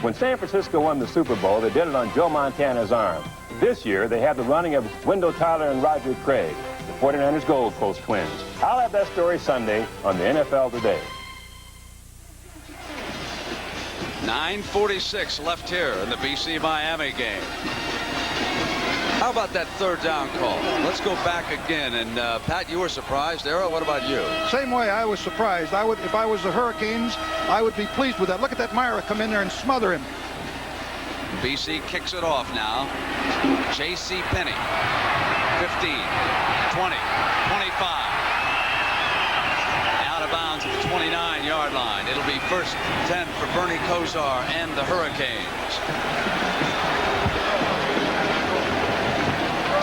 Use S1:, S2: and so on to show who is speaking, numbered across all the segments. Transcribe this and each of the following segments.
S1: When San Francisco won the Super Bowl, they did it on Joe Montana's arm. This year, they have the running of Wendell Tyler and Roger Craig, the 49ers Gold Coast twins. I'll have that story Sunday on the NFL Today.
S2: 9:46 left here in the BC-Miami game. How about that third down call? Let's go back again. And Pat, you were surprised. Arrow, what about you?
S3: Same way, I was surprised. If I was the Hurricanes, I would be pleased with that. Look at that Myra come in there and smother him.
S2: BC kicks it off now. J.C. Penney. 15, 20, 25. Out of bounds at the 29-yard line. It'll be first 10 for Bernie Kosar and the Hurricanes.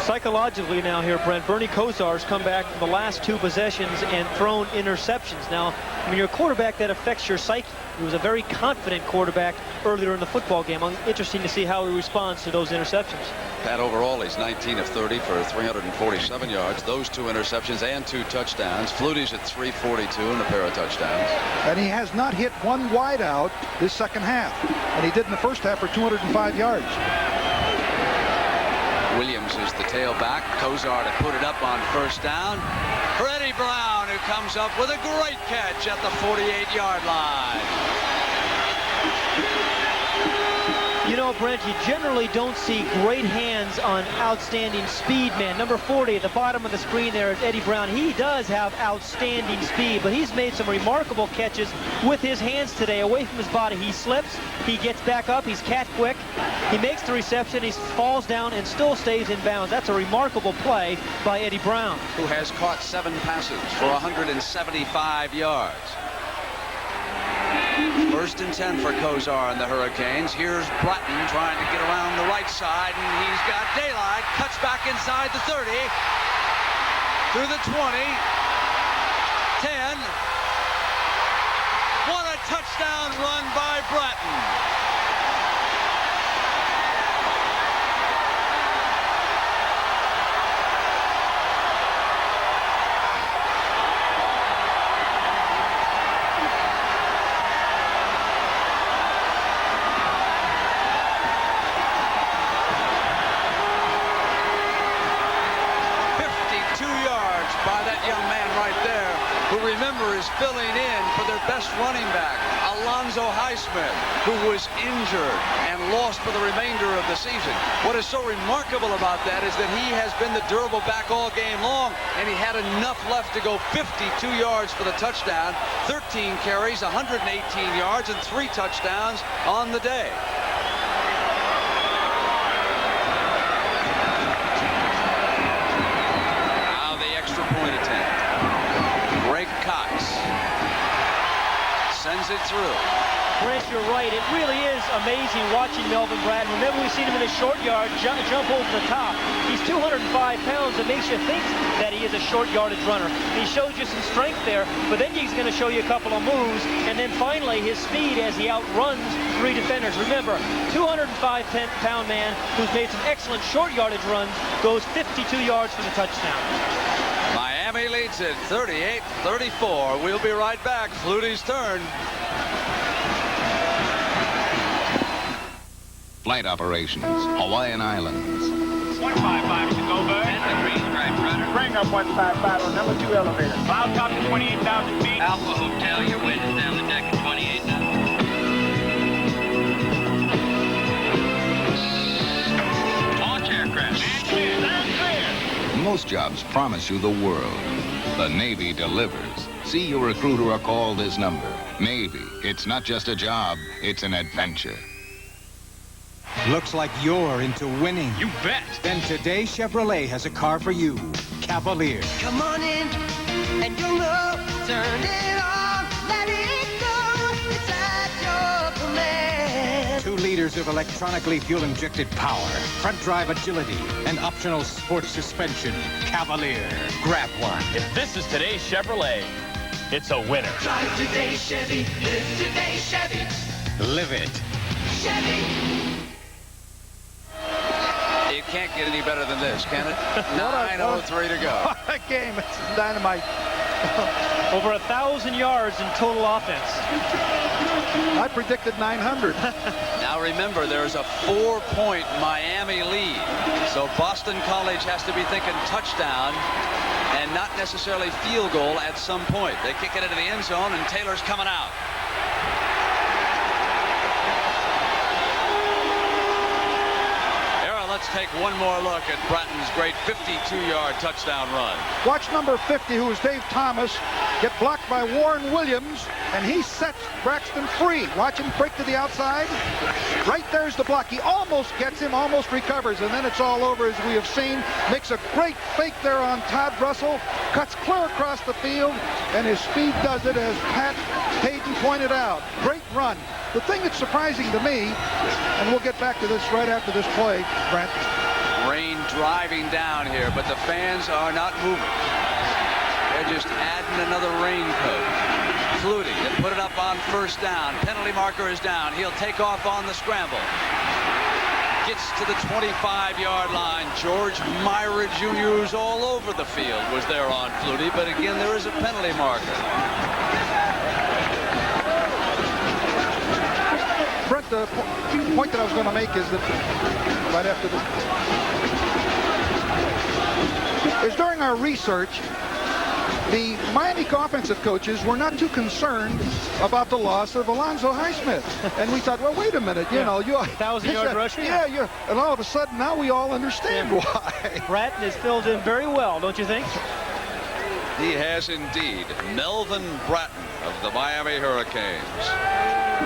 S4: Psychologically now here, Brent, Bernie Kosar's come back from the last 2 possessions and thrown interceptions. Now, when you're a quarterback, that affects your psyche. He was a very confident quarterback earlier in the football game. Interesting to see how he responds to those interceptions.
S2: Pat, overall, he's 19 of 30 for 347 yards. Those 2 interceptions and 2 touchdowns. Flutie's at 342 and a pair of touchdowns.
S3: And he has not hit one wide out this second half. And he did in the first half for 205 yards.
S2: Williams is the tailback. Kosar to put it up on first down. For Eddie Brown, who comes up with a great catch at the 48-yard line.
S4: You know, Brent, you generally don't see great hands on outstanding speed, man. Number 40 at the bottom of the screen there is Eddie Brown. He does have outstanding speed, but he's made some remarkable catches with his hands today, away from his body. He slips, he gets back up, he's cat quick, he makes the reception, he falls down and still stays in bounds. That's a remarkable play by Eddie Brown,
S2: who has caught 7 passes for 175 yards. First and 10 for Kosar and the Hurricanes. Here's Bratton trying to get around the right side, and he's got daylight. Cuts back inside the 30, through the 20, 10. What a touchdown run by Bratton. Is filling in for their best running back, Alonzo Highsmith, who was injured and lost for the remainder of the season. What is so remarkable about that is that he has been the durable back all game long, and he had enough left to go 52 yards for the touchdown, 13 carries, 118 yards, and 3 touchdowns on the day. Now the extra point attempt. Greg Cox sends it through.
S4: Brent, you're right. It really is amazing watching Melvin Bratton. Remember, we've seen him in a short yard jump over the top. He's 205 pounds. It makes you think that he is a short yardage runner. He shows you some strength there, but then he's going to show you a couple of moves, and then finally his speed as he outruns 3 defenders. Remember, 205-pound man who's made some excellent short yardage runs goes 52 yards for the touchdown.
S2: Miami leads it 38-34. We'll be right back. Flutie's turn.
S5: Flight operations, Hawaiian Islands.
S6: 155 to go, Bird. And the green stripe runner. Bring up 155 on number 2 elevator. Cloud top to 28,000 feet. Alpha Hotel, your wind is down the deck at 28,000. Launch aircraft. And clear. Sound clear.
S5: Most jobs promise you the world. The Navy delivers. See your recruiter or call this number. Navy, it's not just a job, it's an adventure.
S7: Looks like you're into winning.
S6: You bet.
S7: Then today Chevrolet has a car for you. Cavalier.
S8: Come on in and you'll know. Turn it on, let it go. It's at your command.
S7: 2 liters of electronically fuel-injected power, front drive agility, and optional sports suspension. Cavalier. Grab one.
S6: If this is today's Chevrolet, it's a winner.
S8: Drive today, Chevy. Live today, Chevy.
S7: Live it.
S8: Chevy.
S2: You can't get any better than this, can it? 9:03 to go.
S3: What a game. It's dynamite.
S4: Over 1,000 yards in total offense.
S3: I predicted 900.
S2: Now remember, there's a 4-point Miami lead. So Boston College has to be thinking touchdown and not necessarily field goal at some point. They kick it into the end zone, and Taylor's coming out. Let's take one more look at Bratton's great 52-yard touchdown run.
S3: Watch number 50, who is Dave Thomas, get blocked by Warren Williams, and he sets Braxton free. Watch him break to the outside. Right there's the block. He almost gets him, almost recovers, and then it's all over, as we have seen. Makes a great fake there on Todd Russell, cuts clear across the field, and his speed does it, as Pat Hayden pointed out. Great run. The thing that's surprising to me, and we'll get back to this right after this play, Brent.
S2: Rain driving down here, but the fans are not moving. They're just adding another raincoat. Flutie, they put it up on first down. Penalty marker is down. He'll take off on the scramble. Gets to the 25-yard line. George Myra Jr., who's all over the field, was there on Flutie, but again, there is a penalty marker.
S3: Brent, the point that I was going to make is that right after this is during our research, the Miami offensive coaches were not too concerned about the loss of Alonzo Highsmith. And we thought, well, wait a minute, you know, you
S4: 1,000-yard rusher.
S3: Yeah, and all of a sudden now we all understand why.
S4: Bratton has filled in very well, don't you think?
S2: He has indeed. Melvin Bratton of the Miami Hurricanes.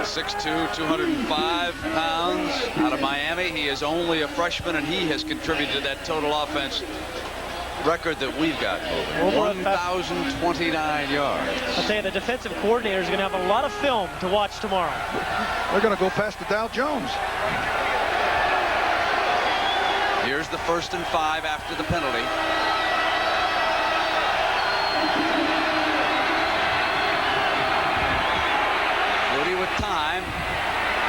S2: 6'2", 205 pounds out of Miami. He is only a freshman, and he has contributed to that total offense record that we've got moving. 1,029 yards.
S4: I'll tell you, the defensive coordinator is going to have a lot of film to watch tomorrow.
S3: They're going to go past the Dow Jones.
S2: Here's the 1st and 5 after the penalty. With time,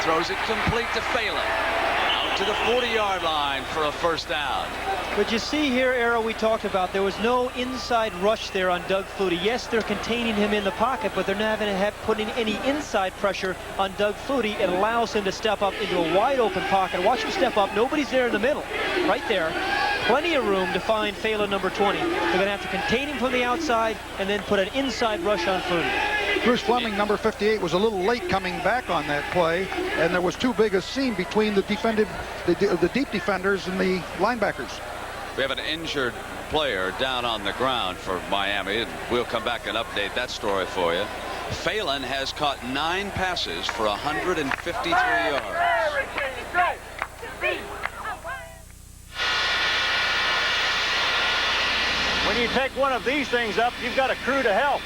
S2: throws it complete to Phelan. Out to the 40-yard line for a first down.
S4: But you see here, Arrow, we talked about there was no inside rush there on Doug Flutie. Yes, they're containing him in the pocket, but they're not going to putting any inside pressure on Doug Flutie. It allows him to step up into a wide open pocket. Watch him step up. Nobody's there in the middle. Right there. Plenty of room to find Phelan, number 20. They're going to have to contain him from the outside and then put an inside rush on Flutie.
S3: Bruce Fleming, number 58, was a little late coming back on that play, and there was too big a seam between the deep defenders and the linebackers.
S2: We have an injured player down on the ground for Miami, and we'll come back and update that story for you. Phelan has caught 9 passes for 153 yards.
S6: When you take one of these things up, you've got a crew to help.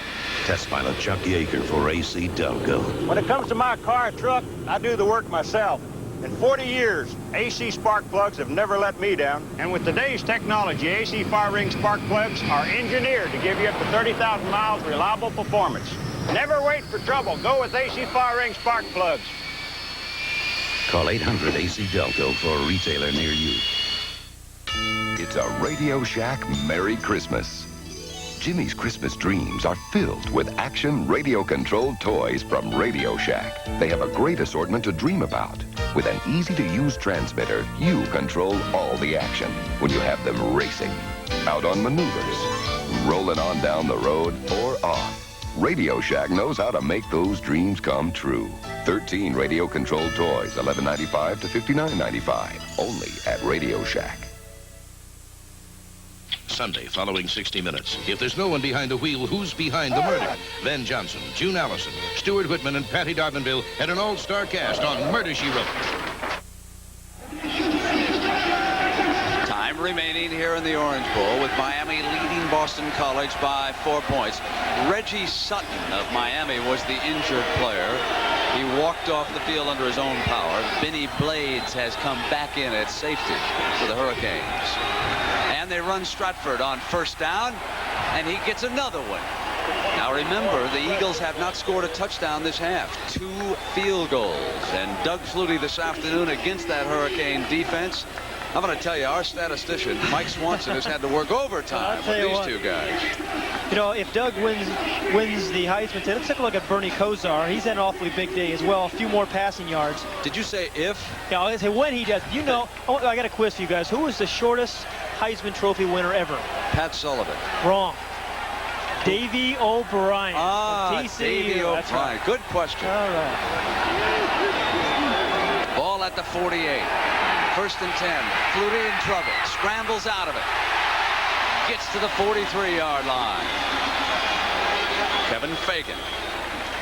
S9: Test pilot Chuck Yeager for AC Delco.
S6: When it comes to my car and truck, I do the work myself. In 40 years, AC spark plugs have never let me down. And with today's technology, AC fire ring spark plugs are engineered to give you up to 30,000 miles reliable performance. Never wait for trouble. Go with AC fire ring spark plugs.
S9: Call 800 AC Delco for a retailer near you.
S10: It's a Radio Shack Merry Christmas. Jimmy's Christmas dreams are filled with action radio-controlled toys from Radio Shack. They have a great assortment to dream about. With an easy-to-use transmitter, you control all the action when you have them racing, out on maneuvers, rolling on down the road, or off. Radio Shack knows how to make those dreams come true. 13 radio-controlled toys, $11.95 to $59.95, only at Radio Shack.
S9: Sunday, following 60 Minutes. If there's no one behind the wheel, who's behind the murder? Ben Johnson, June Allison, Stuart Whitman, and Patty Darvinville had an all-star cast on Murder, She Wrote.
S2: Time remaining here in the Orange Bowl with Miami leading Boston College by 4 points. Reggie Sutton of Miami was the injured player. He walked off the field under his own power. Benny Blades has come back in at safety for the Hurricanes. And they run Stratford on first down, and he gets another one. Now remember, the Eagles have not scored a touchdown this half. 2 field goals. And Doug Flutie this afternoon against that Hurricane defense I'm going to tell you, our statistician, Mike Swanson, has had to work overtime with these two guys.
S4: You know, if Doug wins the Heisman today, let's take a look at Bernie Kosar. He's had an awfully big day as well. A few more passing yards.
S2: Did you say if?
S4: Yeah, I say when he does. You know, I got a quiz for you guys. Who was the shortest Heisman Trophy winner ever?
S2: Pat Sullivan.
S4: Wrong. Davey O'Brien.
S2: Davey O'Brien. Right. Good question.
S4: All right.
S2: Ball at the 48. 1st and 10. Flutie in trouble. Scrambles out of it. Gets to the 43-yard line. Kevin Fagan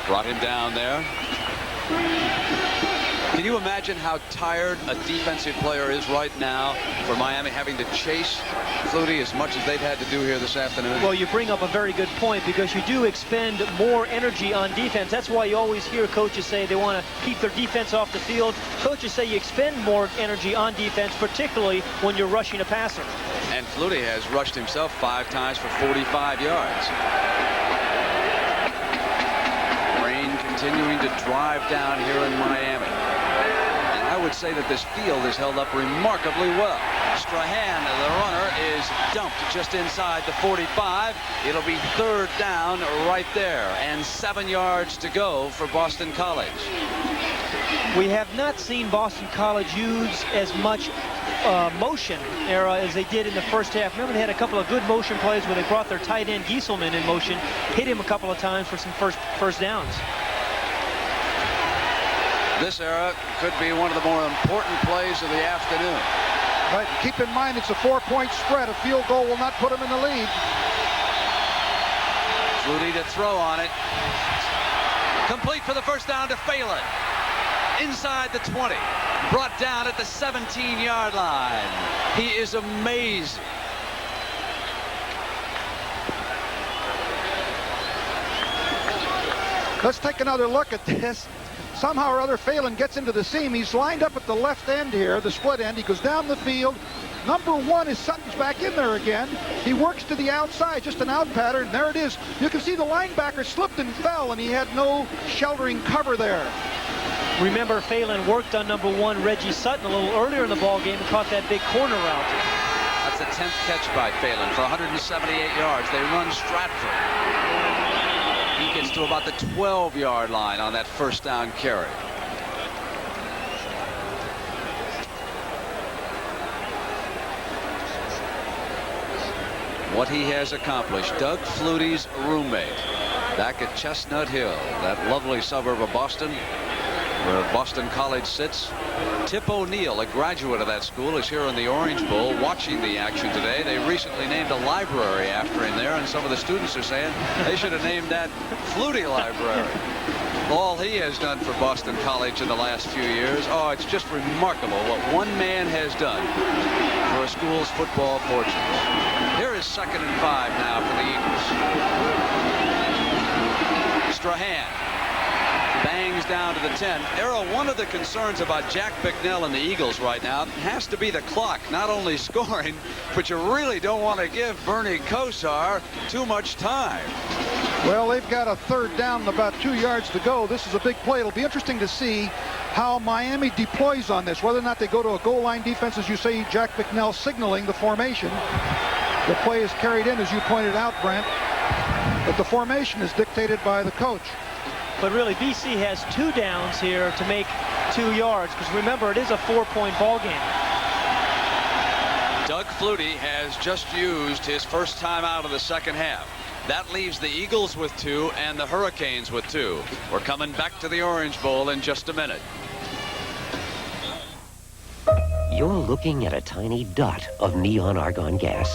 S2: brought him down there. Can you imagine how tired a defensive player is right now for Miami, having to chase Flutie as much as they've had to do here this afternoon?
S4: Well, you bring up a very good point, because you do expend more energy on defense. That's why you always hear coaches say they want to keep their defense off the field. Coaches say you expend more energy on defense, particularly when you're rushing a passer.
S2: And Flutie has rushed himself 5 times for 45 yards. Rain continuing to drive down here in Miami. And I would say that this field is held up remarkably well. Strahan, the runner, is dumped just inside the 45. It'll be 3rd down right there, and 7 yards to go for Boston College.
S4: We have not seen Boston College use as much motion era as they did in the first half. Remember, they had a couple of good motion plays where they brought their tight end Gieselman in motion, hit him a couple of times for some first downs.
S2: This era could be one of the more important plays of the afternoon.
S3: But keep in mind, it's a 4-point spread. A field goal will not put them in the lead.
S2: Flutie to throw on it. Complete for the 1st down to Phelan. Inside the 20. Brought down at the 17-yard line. He is amazing.
S3: Let's take another look at this. Somehow or other, Phelan gets into the seam. He's lined up at the left end here, the split end. He goes down the field. Number 1 is Sutton's back in there again. He works to the outside, just an out pattern. There it is. You can see the linebacker slipped and fell, and he had no sheltering cover there.
S4: Remember, Phelan worked on number 1, Reggie Sutton, a little earlier in the ball game and caught that big corner route.
S2: That's the 10th catch by Phelan for 178 yards. They run Stratford. He gets to about the 12-yard line on that 1st down carry. What he has accomplished. Doug Flutie's roommate back at Chestnut Hill, that lovely suburb of Boston, where Boston College sits. Tip O'Neill, a graduate of that school, is here in the Orange Bowl watching the action today. They recently named a library after him there, and some of the students are saying they should have named that Flutie Library. All he has done for Boston College in the last few years, oh, it's just remarkable what one man has done for a school's football fortunes. Here is 2nd and 5 now for the Eagles. Strahan bangs down to the 10. Errol, one of the concerns about Jack Bicknell and the Eagles right now has to be the clock. Not only scoring, but you really don't want to give Bernie Kosar too much time.
S3: Well, they've got a 3rd down and about 2 yards to go. This is a big play. It'll be interesting to see how Miami deploys on this, whether or not they go to a goal line defense, as you say, Jack Bicknell signaling the formation. The play is carried in, as you pointed out, Brent, but the formation is dictated by the coach.
S4: But really, BC has 2 downs here to make 2 yards, because remember, it is a 4-point ball game.
S2: Doug Flutie has just used his first time out of the 2nd half. That leaves the Eagles with 2 and the Hurricanes with 2. We're coming back to the Orange Bowl in just a minute.
S11: You're looking at a tiny dot of neon argon gas.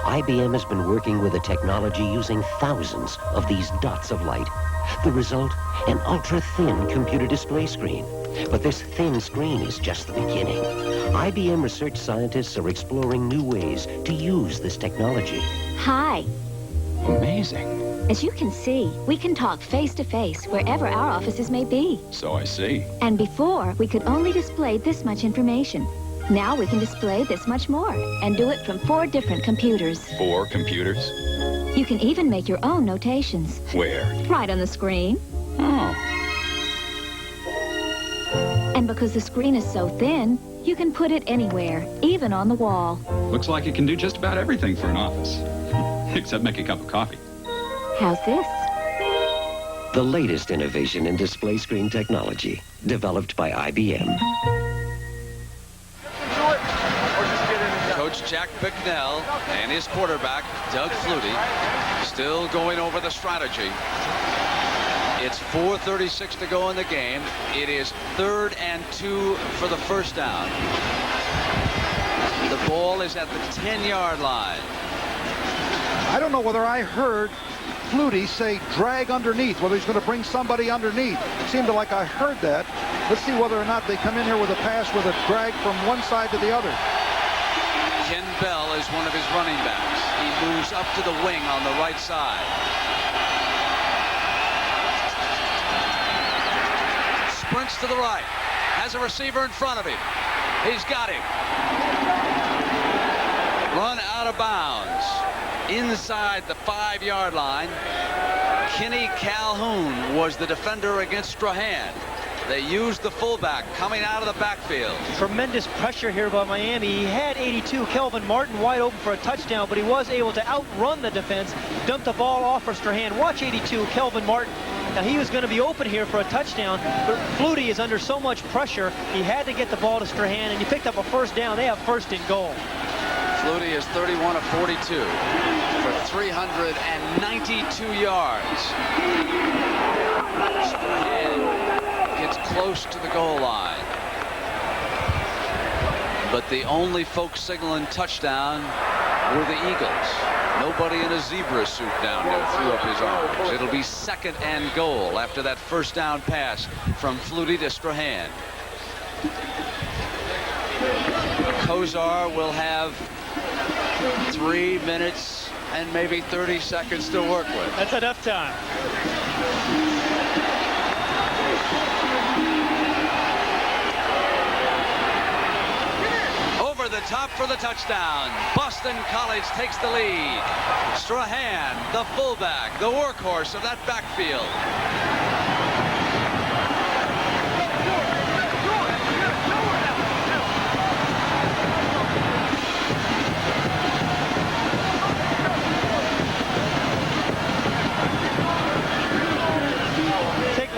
S11: IBM has been working with a technology using thousands of these dots of light. The result, an ultra-thin computer display screen. But this thin screen is just the beginning. IBM research scientists are exploring new ways to use this technology.
S12: Hi.
S13: Amazing.
S12: As you can see, we can talk face-to-face wherever our offices may be.
S13: So I see.
S12: And before, we could only display this much information. Now we can display this much more, and do it from 4 different computers.
S13: 4 computers?
S12: You can even make your own notations.
S13: Where?
S12: Right on the screen.
S13: Oh.
S12: And because the screen is so thin, You can put it anywhere, even on the wall.
S13: Looks like it can do just about everything for an office. Except make a cup of coffee.
S12: How's this?
S11: The latest innovation in display screen technology, developed by IBM.
S2: Coach Jack Bicknell and his quarterback, Doug Flutie, still going over the strategy. It's 4:36 to go in the game. It is 3rd and 2 for the first down. The ball is at the 10-yard line.
S3: I don't know whether I heard Flutie say drag underneath, whether he's going to bring somebody underneath. It seemed like I heard that. Let's see whether or not they come in here with a pass with a drag from one side to the other.
S2: Ken Bell is one of his running backs. He moves up to the wing on the right side. Sprints to the right. Has a receiver in front of him. He's got him. Run out of bounds. Inside the 5-yard line. Kenny Calhoun was the defender against Strahan. They used the fullback coming out of the backfield.
S4: Tremendous pressure here by Miami. He had 82, Kelvin Martin, wide open for a touchdown, but he was able to outrun the defense, dump the ball off for Strahan. Watch 82, Kelvin Martin. Now, he was going to be open here for a touchdown, but Flutie is under so much pressure, he had to get the ball to Strahan, and he picked up a first down. They have 1st and goal.
S2: Flutie is 31 of 42 for 392 yards. Strahan gets close to the goal line. But the only folks signaling touchdown were the Eagles. Nobody in a zebra suit down there threw up his arms. It'll be 2nd and goal after that first down pass from Flutie to Strahan. Kozar will have 3 minutes and maybe 30 seconds to work with.
S4: That's enough time.
S2: Over the top for the touchdown. Boston College takes the lead. Strahan, the fullback, the workhorse of that backfield.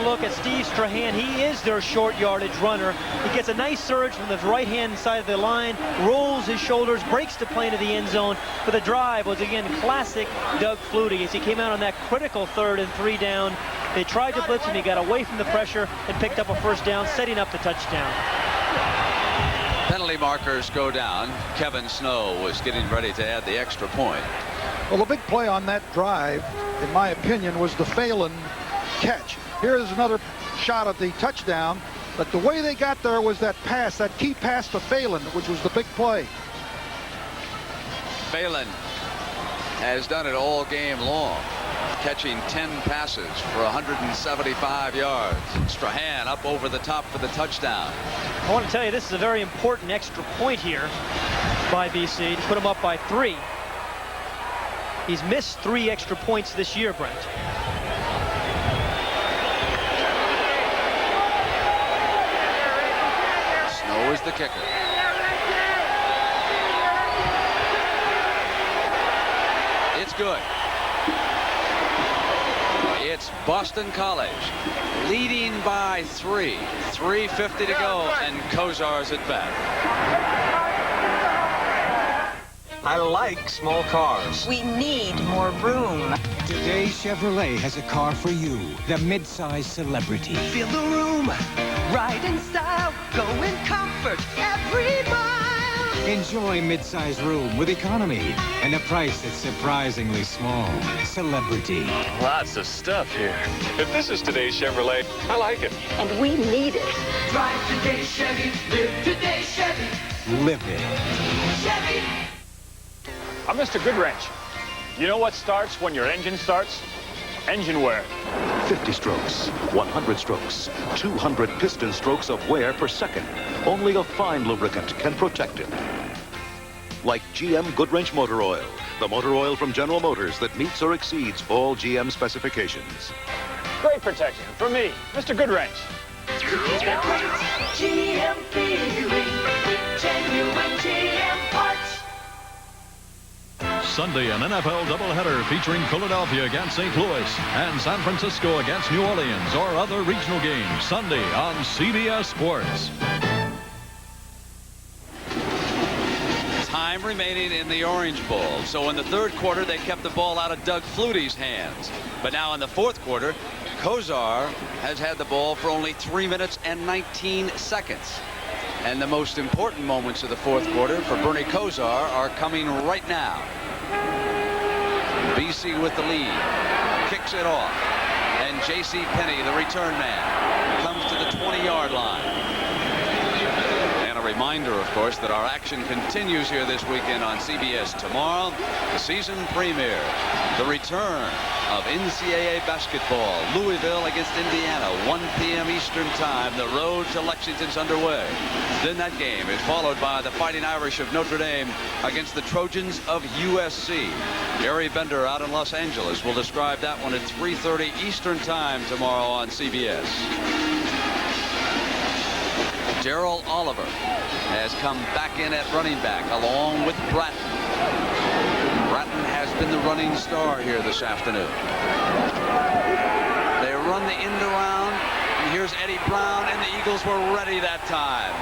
S4: Look at Steve Strahan. He is their short yardage runner. He gets a nice surge from the right-hand side of the line, rolls his shoulders, breaks the plane of the end zone. But the drive was, again, classic Doug Flutie as he came out on that critical 3rd and 3 down. They tried to blitz him. He got away from the pressure and picked up a first down, setting up the touchdown.
S2: Penalty markers go down. Kevin Snow was getting ready to add the extra point.
S3: Well, the big play on that drive, in my opinion, was the Phelan catch. Here's another shot at the touchdown, but the way they got there was that pass, that key pass to Phelan, which was the big play.
S2: Phelan has done it all game long, catching 10 passes for 175 yards. Strahan up over the top for the touchdown.
S4: I want to tell you, this is a very important extra point here by BC to put him up by 3. He's missed 3 extra points this year, Brent.
S2: Snow is the kicker. It's good. It's Boston College leading by 3. 3:50 to go, and Kozar's at bat.
S14: I like small cars.
S15: We need more room.
S7: Today, Chevrolet has a car for you, the mid-size celebrity.
S8: Feel the room, ride in style, go in comfort every mile.
S7: Enjoy mid-size room with economy and a price that's surprisingly small. Celebrity.
S13: Lots of stuff here. If this is today's Chevrolet, I like it.
S15: And we need it.
S8: Drive today, Chevy. Live today, Chevy.
S7: Live it.
S8: Chevy.
S6: I'm Mr. Goodwrench. You know what starts when your engine starts? Engine wear.
S16: 50 strokes, 100 strokes, 200 piston strokes of wear per second. Only a fine lubricant can protect it. Like GM Goodwrench Motor Oil, the motor oil from General Motors that meets or exceeds all GM specifications.
S6: Great protection for me, Mr. Goodwrench.
S8: GM feeling.
S17: Sunday, an NFL doubleheader featuring Philadelphia against St. Louis and San Francisco against New Orleans, or other regional games Sunday on CBS Sports.
S2: Time remaining in the Orange Bowl. So in the third quarter, they kept the ball out of Doug Flutie's hands. But now in the fourth quarter, Kozar has had the ball for only 3 minutes and 19 seconds. And the most important moments of the fourth quarter for Bernie Kozar are coming right now. BC with the lead, kicks it off, and J.C. Penney, the return man, comes to the 20-yard line. And a reminder, of course, that our action continues here this weekend on CBS. Tomorrow, the season premiere, the return of NCAA basketball. Louisville against Indiana, 1 p.m. Eastern time. The road to Lexington's underway. Then that game is followed by the Fighting Irish of Notre Dame against the Trojans of USC. Gary Bender out in Los Angeles will describe that one at 3:30 Eastern time tomorrow on CBS. Darrell Oliver has come back in at running back along with Bratton. Bratton has been the running star here this afternoon. They run the end around, and here's Eddie Brown, and the Eagles were ready that time.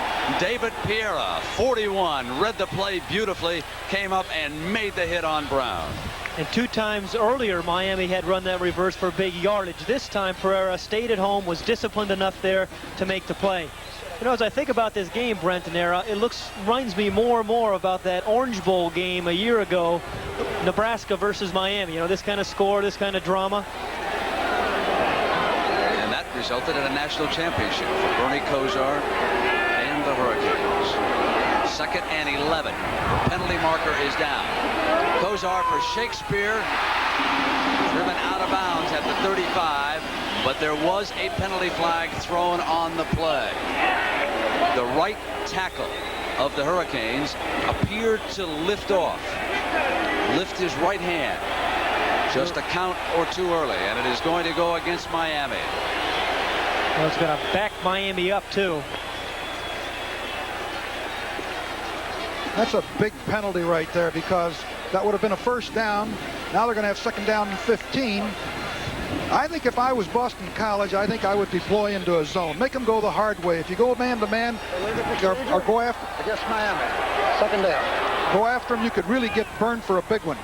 S2: David Piera, 41, read the play beautifully, came up and made the hit on Brown.
S4: And 2 times earlier, Miami had run that reverse for big yardage. This time, Pereira stayed at home, was disciplined enough there to make the play. You know, as I think about this game, Brent and Era, it reminds me more and more about that Orange Bowl game a year ago, Nebraska versus Miami. You know, this kind of score, this kind of drama.
S2: And that resulted in a national championship for Bernie Kozar and the Hurricanes. 2nd and 11. The penalty marker is down. Kozar for Shakespeare, driven out of bounds at the 35, but there was a penalty flag thrown on the play. The right tackle of the Hurricanes appeared to lift his right hand just a count or 2 early, and it is going to go against Miami.
S4: Well, it's going to back Miami up too.
S3: That's a big penalty right there, because that would have been a first down. Now they're going to have 2nd down and 15. I think if I was Boston College, I think I would deploy into a zone. Make them go the hard way. If you go man-to-man or go after...
S18: Against Miami. 2nd down.
S3: Go after them, you could really get burned for a big one.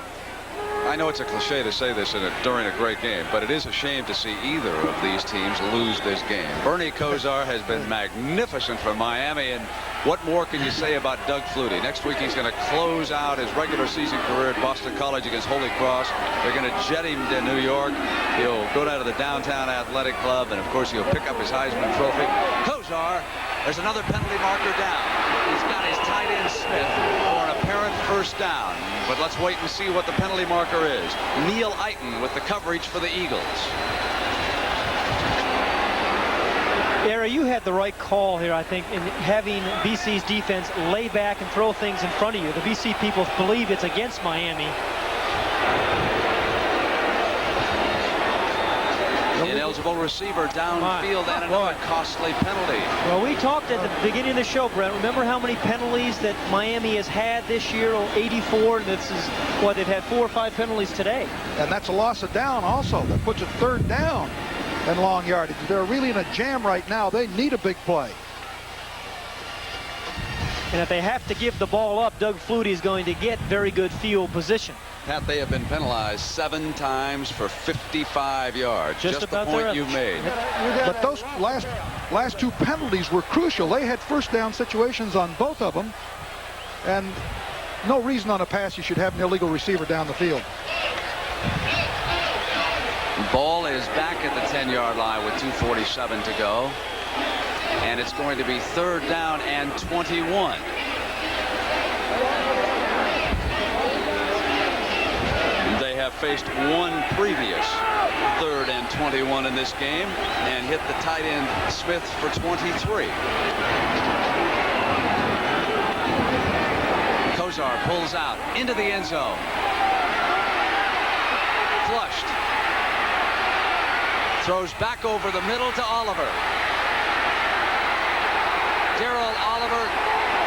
S2: I know it's a cliche to say this during a great game, but it is a shame to see either of these teams lose this game. Bernie Kozar has been magnificent for Miami, and what more can you say about Doug Flutie? Next week he's going to close out his regular season career at Boston College against Holy Cross. They're going to jet him to New York. He'll go down to the Downtown Athletic Club, and of course he'll pick up his Heisman Trophy. Kozar, there's another penalty marker down. He's got his tight end Smith for an apparent first down. But let's wait and see what the penalty marker is. Neil Eiton with the coverage for the Eagles.
S4: Era, you had the right call here, I think, in having BC's defense lay back and throw things in front of you. The BC people believe it's against Miami.
S2: Ineligible receiver downfield and another costly penalty.
S4: Well, we talked at the beginning of the show, Brent. Remember how many penalties that Miami has had this year? 84. And this is what they've had 4 or 5 penalties today.
S3: And that's a loss of down also. That puts it 3rd down and long yardage. They're really in a jam right now. They need a big play.
S4: And if they have to give the ball up, Doug Flutie is going to get very good field position.
S2: Pat, they have been penalized 7 times for 55 yards. Just the point you've made.
S3: But those last 2 penalties were crucial. They had first down situations on both of them. And no reason on a pass you should have an illegal receiver down the field.
S2: Ball is back at the 10-yard line with 2:47 to go. And it's going to be 3rd down and 21. They have faced one previous 3rd and 21 in this game and hit the tight end Smith for 23. Kozar pulls out into the end zone. Flushed. Throws back over the middle to Oliver. Darrell Oliver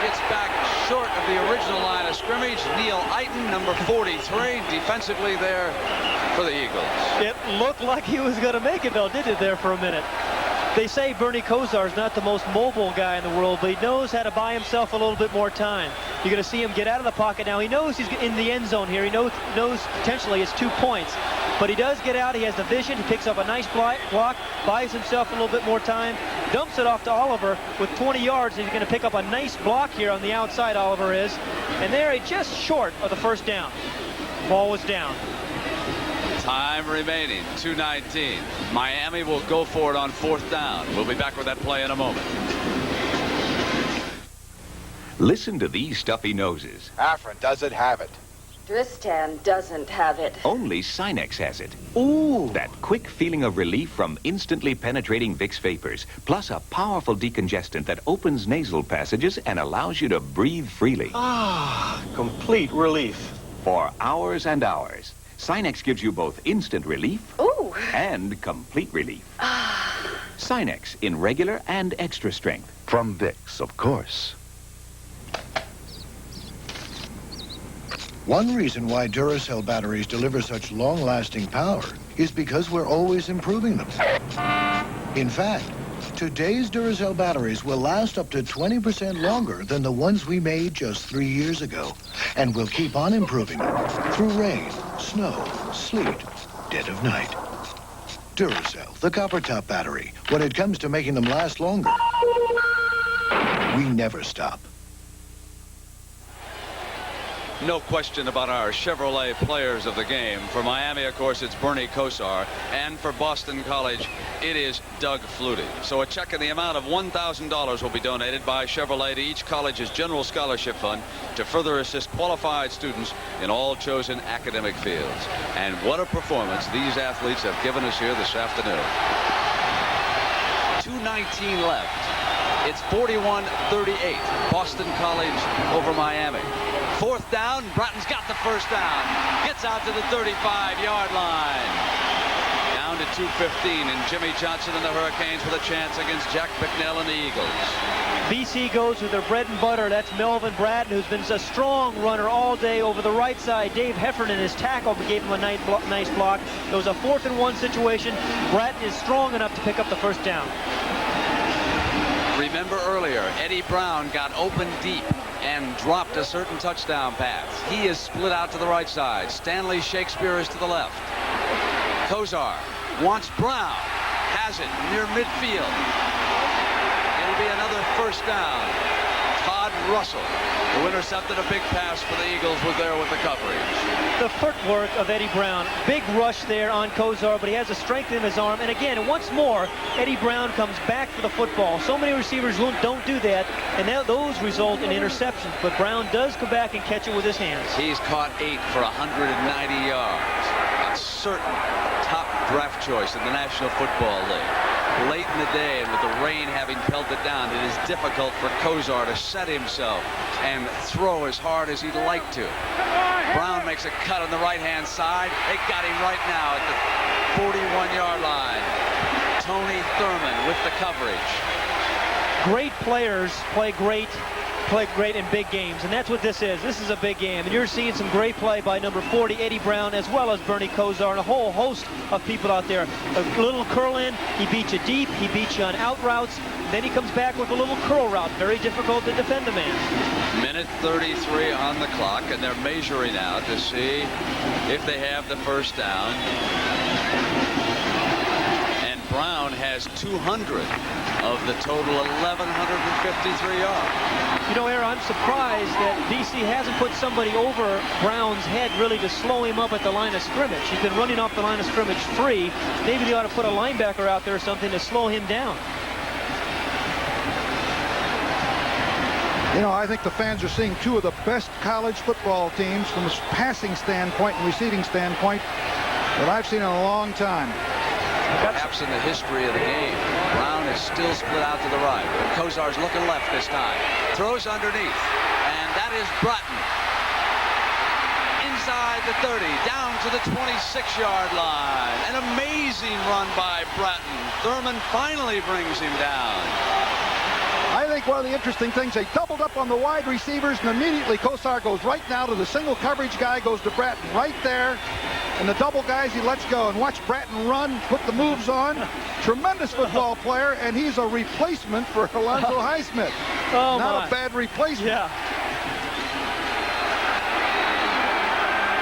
S2: gets gets back short of the original line of scrimmage. Neil Eiton, number 43, defensively there for the Eagles.
S4: It looked like he was going to make it, though, didn't it, there for a minute? They say Bernie Kosar is not the most mobile guy in the world, but he knows how to buy himself a little bit more time. You're going to see him get out of the pocket now. He knows he's in the end zone here. He knows potentially it's 2 points. But he does get out. He has the vision. He picks up a nice block, buys himself a little bit more time, dumps it off to Oliver with 20 yards. And he's going to pick up a nice block here on the outside, Oliver is. And they're just short of the first down. Ball was down.
S2: Time remaining, 2:19. Miami will go for it on 4th down. We'll be back with that play in a moment.
S19: Listen to these stuffy noses.
S20: Afrin doesn't have it.
S15: Tristan doesn't have it.
S19: Only Sinex has it. Ooh! That quick feeling of relief from instantly penetrating Vicks vapors, plus a powerful decongestant that opens nasal passages and allows you to breathe freely.
S14: Ah, complete relief.
S19: For hours and hours. Sinex gives you both instant relief and complete relief. Sinex in regular and extra strength.
S10: From Vicks, of course.
S21: One reason why Duracell batteries deliver such long-lasting power is because we're always improving them. In fact, today's Duracell batteries will last up to 20% longer than the ones we made just 3 years ago. And we'll keep on improving them through rain, snow, sleet, dead of night. Duracell, the copper top battery. When it comes to making them last longer, we never stop.
S2: No question about our Chevrolet players of the game. For Miami, of course, it's Bernie Kosar. And for Boston College, it is Doug Flutie. So a check in the amount of $1,000 will be donated by Chevrolet to each college's general scholarship fund to further assist qualified students in all chosen academic fields. And what a performance these athletes have given us here this afternoon. 2:19 left. It's 41-38. Boston College over Miami. 4th down. Bratton's got the first down. Gets out to the 35-yard line. Down to 2:15, and Jimmy Johnson and the Hurricanes with a chance against Jack Bicknell and the Eagles.
S4: BC goes with their bread and butter. That's Melvin Bratton, who's been a strong runner all day over the right side. Dave Heffernan, his tackle, gave him a nice block. It was a 4th and 1 situation. Bratton is strong enough to pick up the first down.
S2: Remember earlier, Eddie Brown got open deep and dropped a certain touchdown pass. He is split out to the right side. Stanley Shakespeare is to the left. Kosar wants Brown. Has it near midfield. It'll be another first down. Todd Russell, who intercepted a big pass for the Eagles, was there with the coverage.
S4: The footwork of Eddie Brown. Big rush there on Kosar, but he has the strength in his arm. And again, once more, Eddie Brown comes back for the football. So many receivers don't do that, and those result in interceptions. But Brown does come back and catch it with his hands.
S2: He's caught 8 for 190 yards. A certain top draft choice in the National Football League. Late in the day, and with the rain having pelted down, it is difficult for Kosar to set himself and throw as hard as he'd like to. Brown makes a cut on the right-hand side. They got him right now at the 41-yard line. Tony Thurman with the coverage.
S4: Great players play great in big games, and that's what this is. This is a big game, and you're seeing some great play by number 40, Eddie Brown, as well as Bernie Kosar, and a whole host of people out there. A little curl in, he beats you deep, he beats you on out routes, then he comes back with a little curl route. Very difficult to defend the man.
S2: Minute 33 on the clock, and they're measuring out to see if they have the first down. And Brown has 200 of the total 1,153 yards.
S4: You know, Aaron, I'm surprised that BC hasn't put somebody over Brown's head really to slow him up at the line of scrimmage. He's been running off the line of scrimmage free. Maybe they ought to put a linebacker out there or something to slow him down.
S3: You know, I think the fans are seeing two of the best college football teams from a passing standpoint and receiving standpoint that I've seen in a long time.
S2: Perhaps in the history of the game. Brown is still split out to the right. But Kosar's looking left this time. Throws underneath. And that is Bratton. Inside the 30, down to the 26-yard line. An amazing run by Bratton. Thurman finally brings him down.
S3: I think think one of the interesting things, they doubled up on the wide receivers, and immediately Kosar goes right now to the single coverage guy, goes to Bratton right there. And the double guys, he lets go. And watch Bratton run, put the moves on. Tremendous football player, and he's a replacement for Alonzo Highsmith.
S4: Oh,
S3: not a bad replacement.
S4: Yeah.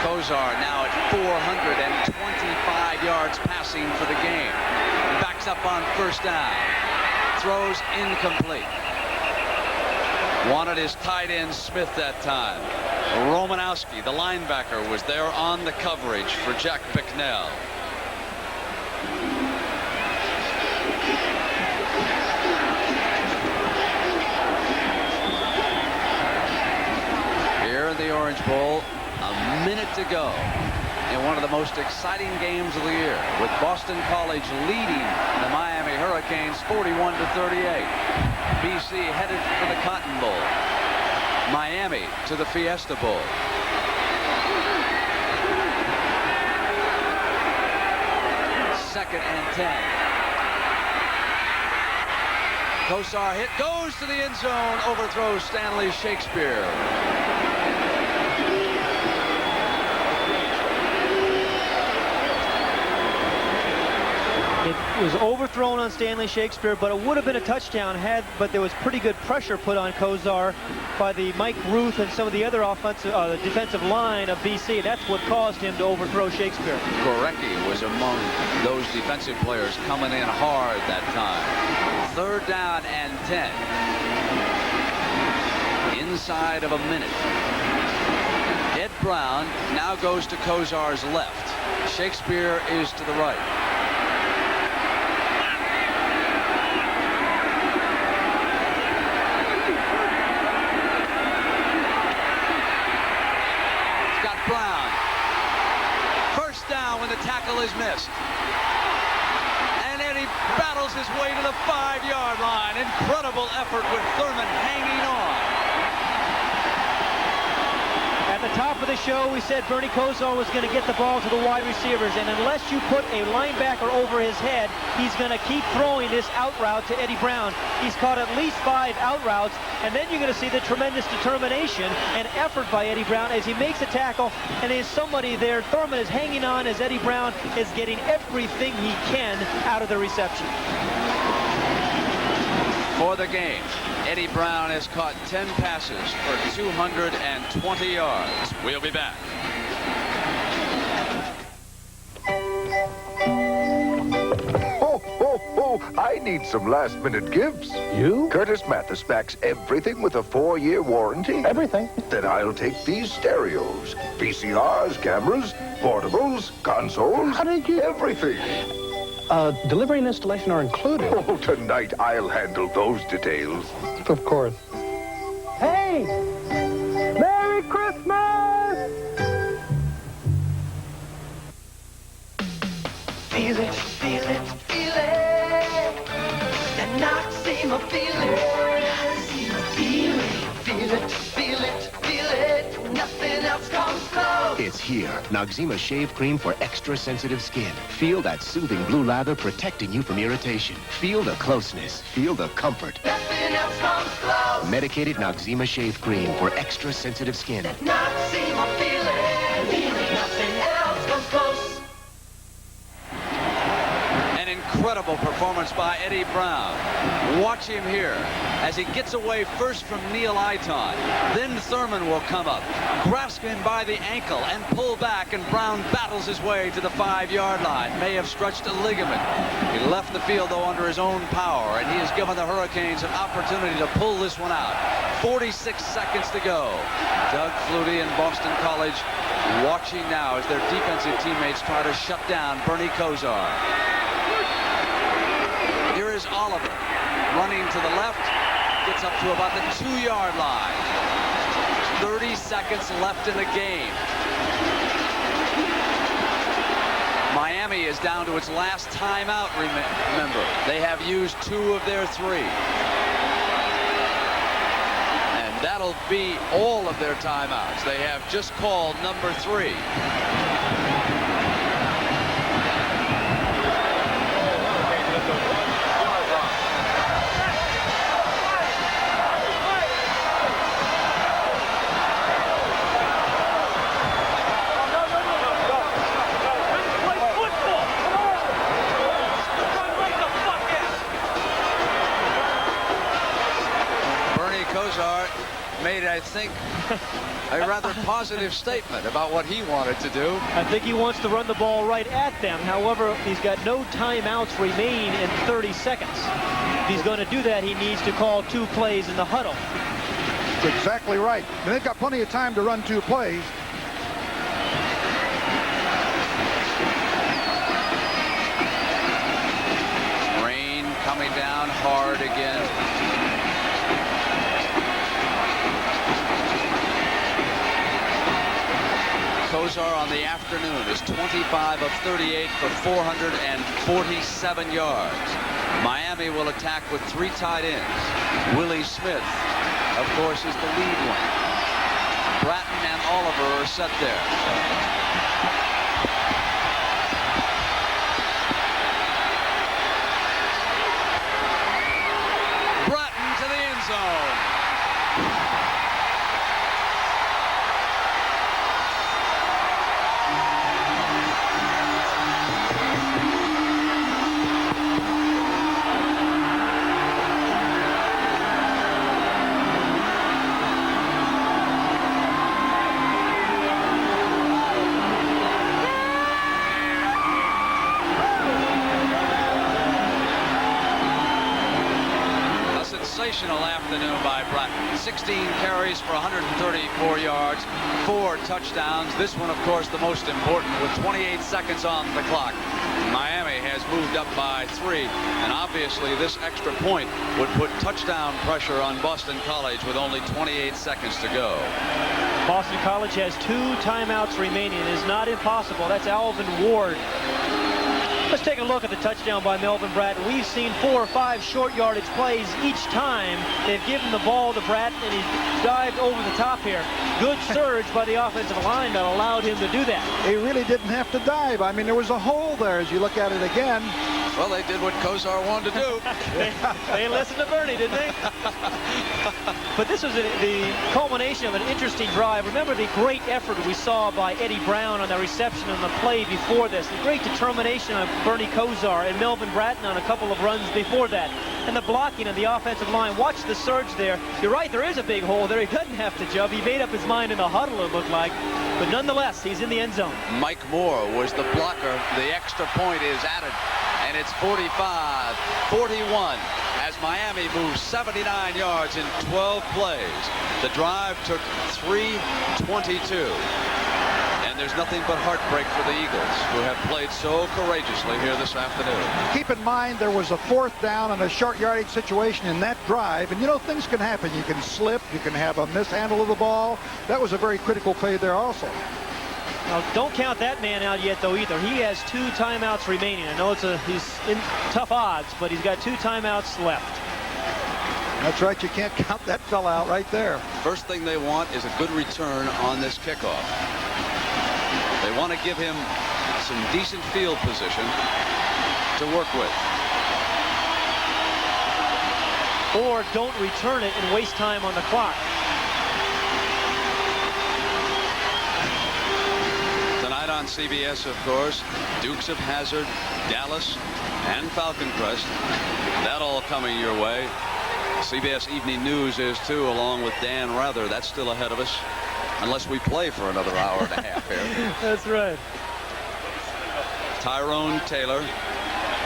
S2: Kosar now at 425 yards passing for the game. Backs up on first down. Throws incomplete. Wanted his tight end Smith that time. Romanowski, the linebacker, was there on the coverage for Jack Bicknell. Here in the Orange Bowl, a minute to go in one of the most exciting games of the year, with Boston College leading the Miami Hurricanes 41-38. BC headed for the Cotton Bowl. Miami to the Fiesta Bowl. Second and 10. Kosar hit, goes to the end zone, overthrows Stanley Shakespeare.
S4: It was overthrown on Stanley Shakespeare, but it would have been a touchdown but there was pretty good pressure put on Kosar by the Mike Ruth and some of the other defensive line of BC. And that's what caused him to overthrow Shakespeare.
S2: Gorecki was among those defensive players coming in hard that time. Third down and 10. Inside of a minute. Ed Brown now goes to Kosar's left. Shakespeare is to the right. Brown. First down when the tackle is missed. And then he battles his way to the 5-yard line. Incredible effort with Thurman hanging on.
S4: At the top of the show, we said Bernie Kosar was going to get the ball to the wide receivers, and unless you put a linebacker over his head, he's going to keep throwing this out route to Eddie Brown. He's caught at least 5 out routes, and then you're going to see the tremendous determination and effort by Eddie Brown as he makes a tackle, and there's somebody there. Thurman is hanging on as Eddie Brown is getting everything he can out of the reception.
S2: For the game, Eddie Brown has caught 10 passes for 220 yards. We'll be back.
S10: I need some last-minute gifts.
S21: You?
S10: Curtis Mathis backs everything with a 4-year warranty.
S21: Everything?
S10: Then I'll take these stereos, VCRs, cameras, portables, consoles.
S21: How did you?
S10: Everything.
S21: Delivery and installation are included.
S10: Oh, tonight I'll handle those details.
S21: Of course. Hey! Merry Christmas!
S8: Feel it, feel it, feel it. That Noxzema feeling. Feel it, feel it, feel it. Nothing else comes close.
S20: It's here. Noxzema Shave Cream for extra sensitive skin. Feel that soothing blue lather protecting you from irritation. Feel the closeness. Feel the comfort.
S8: Nothing else comes close.
S20: Medicated Noxzema Shave Cream for extra sensitive skin.
S8: That Noxzema feeling. Nothing else comes close.
S2: An incredible performance by Eddie Brown. Watch him here as he gets away first from Neil Iton. Then Thurman will come up, grasp him by the ankle and pull back, and Brown battles his way to the 5-yard line. May have stretched a ligament. He left the field, though, under his own power, and he has given the Hurricanes an opportunity to pull this one out. 46 seconds to go. Doug Flutie and Boston College watching now as their defensive teammates try to shut down Bernie Kosar. Here is Oliver running to the left, gets up to about the 2-yard line. 30 seconds left in the game. Miami is down to its last timeout, remember. They have used 2 of their 3. And that'll be all of their timeouts. They have just called number 3. Kozar made, I think, a rather positive statement about what he wanted to do.
S4: I think he wants to run the ball right at them. However, he's got no timeouts remain in 30 seconds. If he's going to do that, he needs to call 2 plays in the huddle.
S3: That's exactly right. And they've got plenty of time to run 2 plays.
S2: Rain coming down hard again. Kozar on the afternoon is 25 of 38 for 447 yards. Miami will attack with 3 tight ends. Willie Smith, of course, is the lead one. Bratton and Oliver are set there. Bratton to the end zone. Sensational afternoon by Bratton. 16 carries for 134 yards, 4 touchdowns. This one, of course, the most important with 28 seconds on the clock. Miami has moved up by 3, and obviously this extra point would put touchdown pressure on Boston College with only 28 seconds to go.
S4: Boston College has 2 timeouts remaining. It is not impossible. That's Alvin Ward. Let's take a look at the touchdown by Melvin Bratton. We've seen 4 or 5 short yardage plays each time. They've given the ball to Bratton, and he dived over the top here. Good surge by the offensive line that allowed him to do that.
S3: He really didn't have to dive. I mean, there was a hole there as you look at it again.
S2: Well, they did what Kozar wanted to do.
S4: They listened to Bernie, didn't they? But this was the culmination of an interesting drive. Remember the great effort we saw by Eddie Brown on the reception on the play before this. The great determination of Bernie Kozar and Melvin Bratton on a couple of runs before that. And the blocking of the offensive line. Watch the surge there. You're right, there is a big hole there. He doesn't have to jump. He made up his mind in the huddle, it looked like. But nonetheless, he's in the end zone.
S2: Mike Moore was the blocker. The extra point is added. And it's 45-41 as Miami moves 79 yards in 12 plays. The drive took 3:22. And there's nothing but heartbreak for the Eagles, who have played so courageously here this afternoon.
S3: Keep in mind there was a 4th down and a short yardage situation in that drive. And, you know, things can happen. You can slip. You can have a mishandle of the ball. That was a very critical play there also.
S4: Now, don't count that man out yet, though, either. He has 2 timeouts remaining. I know he's in tough odds, but he's got 2 timeouts left.
S3: That's right. You can't count that fella out right there.
S2: First thing they want is a good return on this kickoff. They want to give him some decent field position to work with.
S4: Or don't return it and waste time on the clock.
S2: Tonight on CBS, of course, Dukes of Hazzard, Dallas, and Falcon Crest. That all coming your way. CBS Evening News is too, along with Dan Rather. That's still ahead of us, unless we play for another hour and a half here.
S4: That's right.
S2: Tyrone Taylor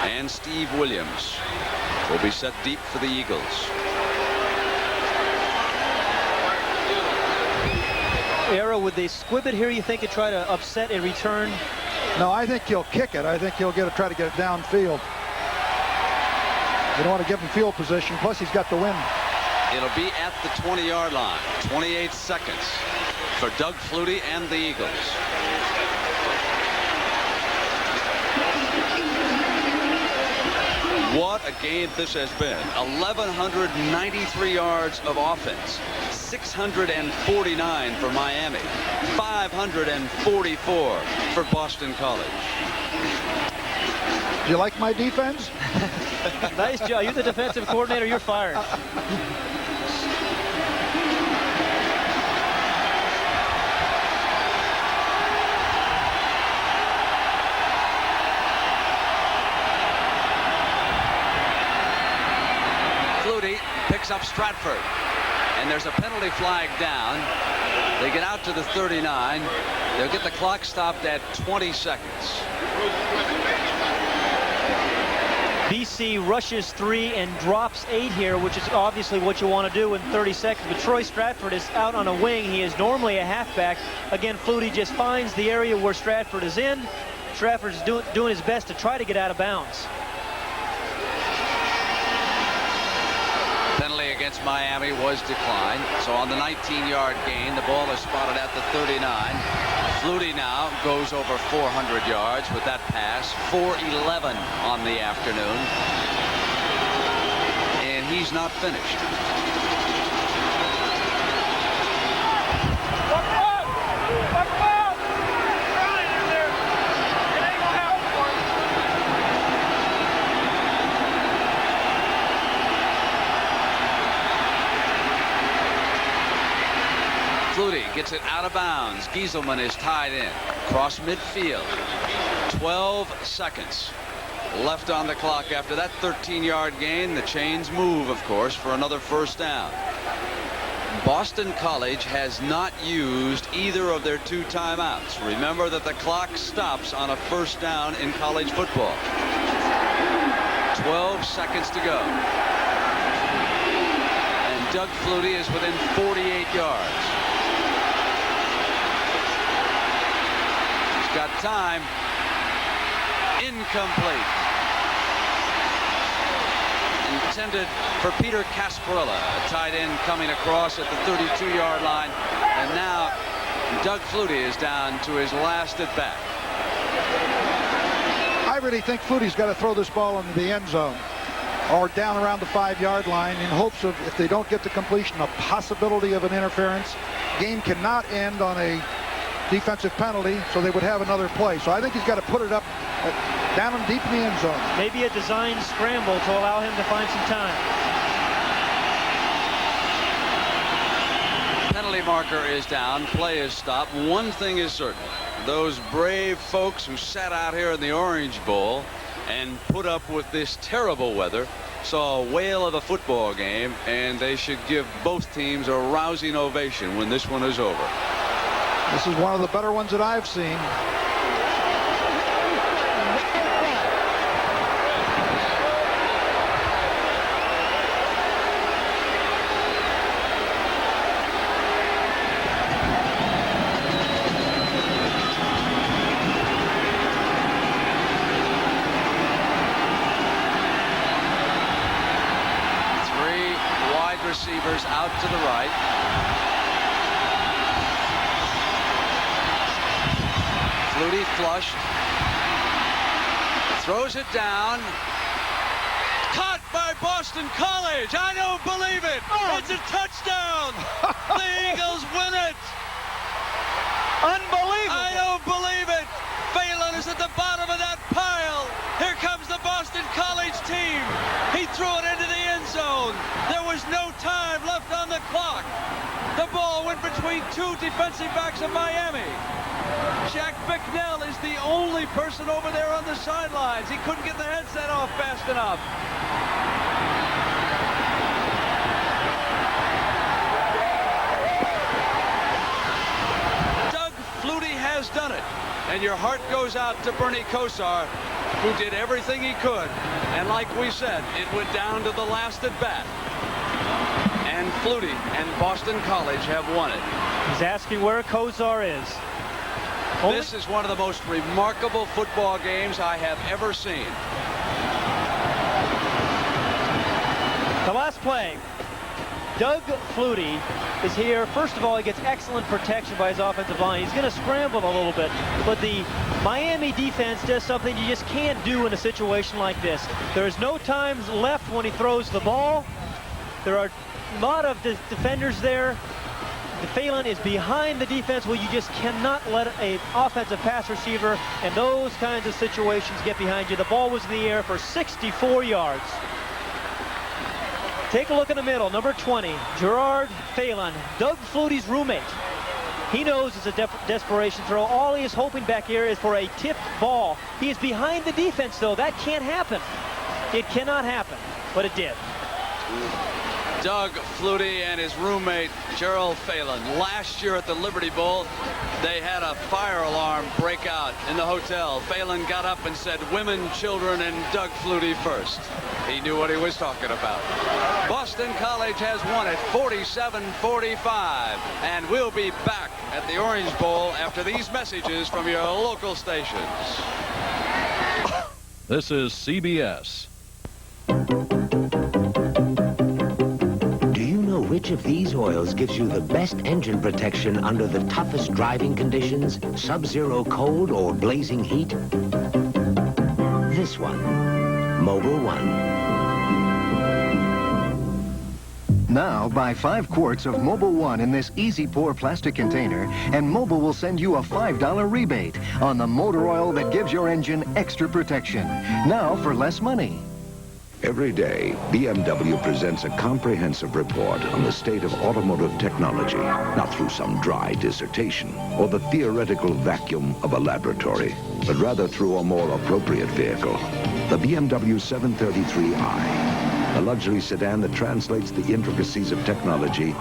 S2: and Steve Williams will be set deep for the Eagles.
S4: Arrow, would they squib it here, you think, to try to upset a return?
S3: No, I think he'll kick it. I think he'll try to get it downfield. You don't want to give him field position. Plus, he's got the wind.
S2: It'll be at the 20-yard line. 28 seconds for Doug Flutie and the Eagles. What a game this has been. 1,193 yards of offense. 649 for Miami. 544 for Boston College.
S3: Do you like my defense?
S4: Nice job. You're the defensive coordinator. You're fired.
S2: Flutie picks up Stratford. and there's a penalty flag down. They get out to the 39. They'll get the clock stopped at 20 seconds.
S4: BC rushes 3 and drops 8 here, which is obviously what you want to do in 30 seconds. But Troy Stratford is out on a wing. He is normally a halfback. Again, Flutie just finds the area where Stratford is in. Stratford is doing his best to try to get out of bounds.
S2: Penalty against Miami was declined. So on the 19-yard gain, the ball is spotted at the 39. Flutie now goes over 400 yards with that pass. 4:11 on the afternoon. And he's not finished. Flutie gets it out of bounds. Gieselman is tied in. Cross midfield. 12 seconds left on the clock after that 13-yard gain. The chains move, of course, for another first down. Boston College has not used either of their 2 timeouts. Remember that the clock stops on a first down in college football. 12 seconds to go. And Doug Flutie is within 48 yards. Got time. Incomplete. Intended for Peter Casparilla, a tight end coming across at the 32-yard line. And now Doug Flutie is down to his last at bat.
S3: I really think Flutie's got to throw this ball into the end zone or down around the 5-yard line in hopes of, if they don't get the completion, a possibility of an interference. Game cannot end on a defensive penalty, so they would have another play. So I think he's got to put it up down and deep in the end zone. Maybe a design scramble to allow him to find some time.
S2: Penalty marker is down. Play is stopped. One thing is certain. Those brave folks who sat out here in the Orange Bowl and put up with this terrible weather saw a whale of a football game, and they should give both teams a rousing ovation when this one is over.
S3: This is one of the better ones that I've seen.
S2: Three wide receivers out to the right. Flutie flushed. Throws it down. Caught by Boston College. I don't believe it. It's a touchdown. The Eagles win it. Unbelievable. I don't believe it. Phelan is at the bottom of that pile. Here comes the Boston College team. He threw it into the end zone. There was no time left on the clock. The ball went between 2 defensive backs of Miami. Jack Bicknell is the only person over there on the sidelines. He couldn't get the headset off fast enough. Doug Flutie has done it. And your heart goes out to Bernie Kosar, who did everything he could. And like we said, it went down to the last at bat. And Flutie and Boston College have won it.
S4: He's asking where Kosar is.
S2: This is one of the most remarkable football games I have ever seen.
S4: The last play. Doug Flutie is here. First of all, he gets excellent protection by his offensive line. He's going to scramble a little bit, but the Miami defense does something you just can't do in a situation like this. There is no time left when he throws the ball. There are a lot of defenders there. Phelan is behind the defense. Well, you just cannot let an offensive pass receiver in those kinds of situations get behind you. The ball was in the air for 64 yards. Take a look in the middle. Number 20, Gerard Phelan, Doug Flutie's roommate. He knows it's a desperation throw. All he is hoping back here is for a tipped ball. He is behind the defense, though. That can't happen. It cannot happen, but it did.
S2: Doug Flutie and his roommate, Gerald Phelan. Last year at the Liberty Bowl, they had a fire alarm break out in the hotel. Phelan got up and said, women, children, and Doug Flutie first. He knew what he was talking about. Boston College has won it 47-45. And we'll be back at the Orange Bowl after these messages from your local stations.
S17: This is CBS.
S11: Which of these oils gives you the best engine protection under the toughest driving conditions, sub-zero cold or blazing heat? This one, Mobil 1.
S1: Now, buy 5 quarts of Mobil 1 in this easy pour plastic container, and Mobil will send you a $5 rebate on the motor oil that gives your engine extra protection. Now for less money.
S10: Every day, BMW presents a comprehensive report on the state of automotive technology, not through some dry dissertation or the theoretical vacuum of a laboratory, but rather through a more appropriate vehicle, the BMW 733i, a luxury sedan that translates the intricacies of technology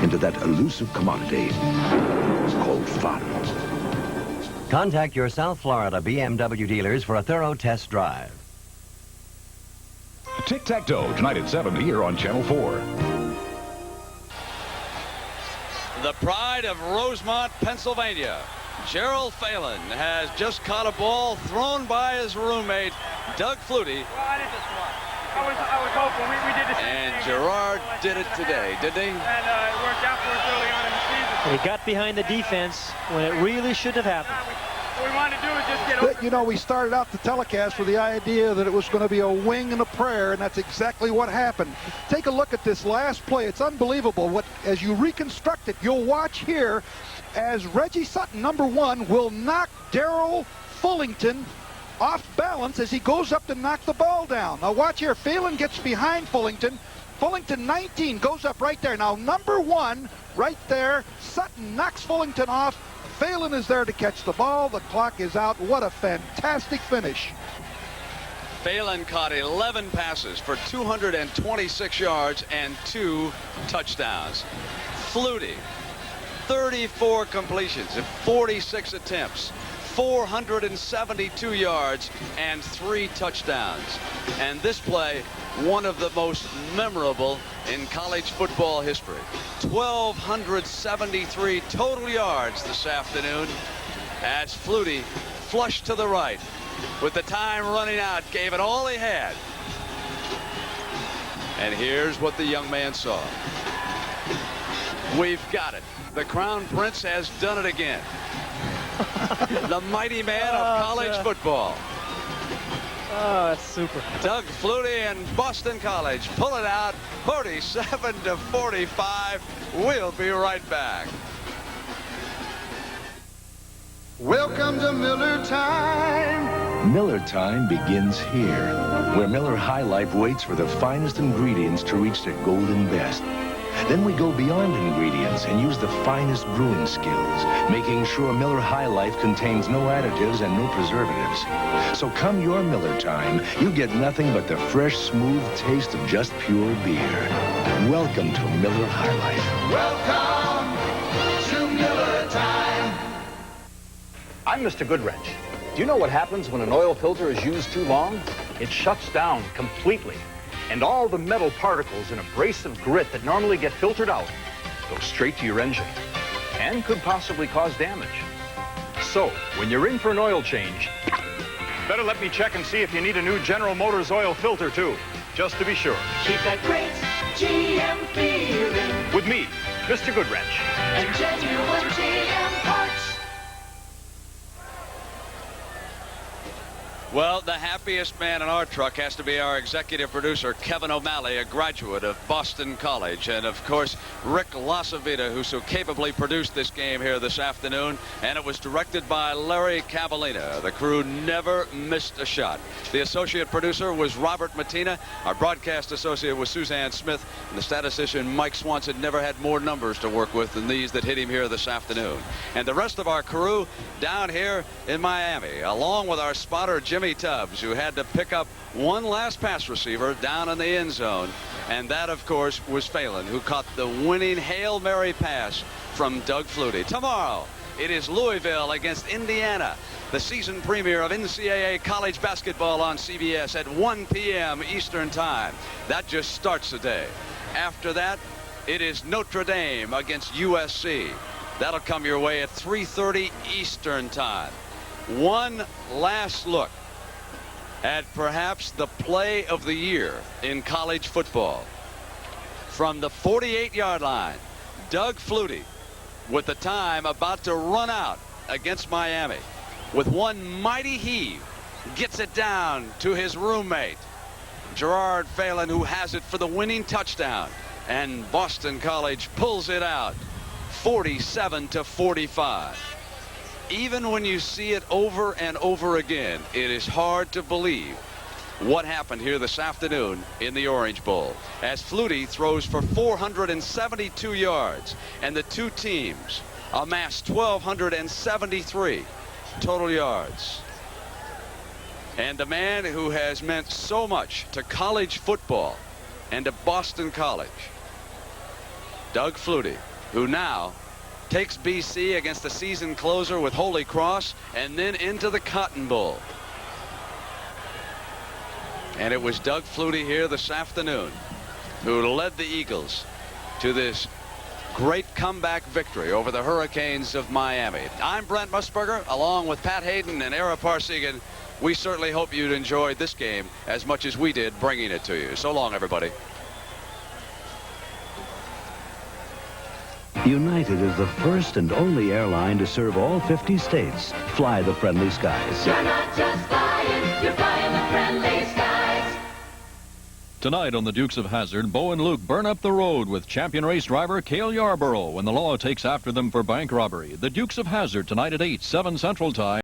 S10: into that elusive commodity called fun.
S22: Contact your South Florida BMW dealers for a thorough test drive.
S23: Tic-Tac-Toe, tonight at 7 here on Channel 4.
S2: The pride of Rosemont, Pennsylvania. Gerald Phelan has just caught a ball thrown by his roommate, Doug Flutie.
S24: Well, I did this one. I was hoping we did this.
S2: And Gerard did it today, didn't he?
S24: And it worked out for us early on in the season.
S4: He got behind the defense when it really shouldn't have happened.
S24: What we wanted to do is just get over.
S3: You know, we started out the telecast with the idea that it was going to be a wing and a prayer, and that's exactly what happened. Take a look at this last play. It's unbelievable. As you reconstruct it, you'll watch here as Reggie Sutton, number 1, will knock Darrell Fullington off balance as he goes up to knock the ball down. Now watch here. Phelan gets behind Fullington. Fullington, 19, goes up right there. Now number 1 right there. Sutton knocks Fullington off. Phelan is there to catch the ball. The clock is out. What a fantastic finish.
S2: Phelan caught 11 passes for 226 yards and 2 touchdowns. Flutie, 34 completions in 46 attempts, 472 yards and 3 touchdowns. And this play, one of the most memorable in college football history. 1,273 total yards this afternoon as Flutie flushed to the right with the time running out, gave it all he had. And here's what the young man saw. We've got it. The Crown Prince has done it again. The mighty man of college football.
S4: Oh, that's super.
S2: Doug Flutie and Boston College pull it out 47-45. We'll be right back.
S21: Welcome to Miller Time. Miller Time begins here, where Miller High Life waits for the finest ingredients to reach their golden best. Then we go beyond ingredients and use the finest brewing skills, making sure Miller High Life contains no additives and no preservatives. So come your Miller time, you get nothing but the fresh, smooth taste of just pure beer. Welcome to Miller High Life.
S8: Welcome to Miller Time.
S25: I'm Mr. Goodwrench. Do you know what happens when an oil filter is used too long? It shuts down completely. And all the metal particles and abrasive grit that normally get filtered out go straight to your engine and could possibly cause damage. So, when you're in for an oil change,
S6: better let me check and see if you need a new General Motors oil filter, too, just to be sure.
S8: Keep that great GM feeling.
S6: With me, Mr. Goodwrench.
S8: And genuine GM parts.
S2: Well, the happiest man in our truck has to be our executive producer, Kevin O'Malley, a graduate of Boston College. And, of course, Rick Lasavita, who so capably produced this game here this afternoon. And it was directed by Larry Cavolina. The crew never missed a shot. The associate producer was Robert Matina. Our broadcast associate was Suzanne Smith. And the statistician, Mike Swanson, never had more numbers to work with than these that hit him here this afternoon. And the rest of our crew down here in Miami, along with our spotter, Jimmy Tubbs, who had to pick up one last pass receiver down in the end zone. And that, of course, was Phelan, who caught the winning Hail Mary pass from Doug Flutie. Tomorrow, it is Louisville against Indiana, the season premiere of NCAA college basketball on CBS at 1 p.m. Eastern Time. That just starts the day. After that, it is Notre Dame against USC. That'll come your way at 3:30 Eastern Time. One last look at perhaps the play of the year in college football. From the 48-yard line, Doug Flutie, with the time about to run out against Miami, with one mighty heave, gets it down to his roommate, Gerard Phelan, who has it for the winning touchdown. And Boston College pulls it out 47-45. Even when you see it over and over again, it is hard to believe what happened here this afternoon in the Orange Bowl, as Flutie throws for 472 yards, and the two teams amass 1,273 total yards. And the man who has meant so much to college football and to Boston College, Doug Flutie, who now takes BC against the season closer with Holy Cross and then into the Cotton Bowl. And it was Doug Flutie here this afternoon who led the Eagles to this great comeback victory over the Hurricanes of Miami. I'm Brent Musburger, along with Pat Hayden and Ara Parsegan. We certainly hope you'd enjoyed this game as much as we did bringing it to you. So long, everybody.
S5: United is the first and only airline to serve all 50 states. Fly the friendly skies.
S8: You're not just flying, you're flying the friendly skies.
S17: Tonight on the Dukes of Hazzard, Bo and Luke burn up the road with champion race driver Cale Yarborough when the law takes after them for bank robbery. The Dukes of Hazzard tonight at 8, 7 Central Time.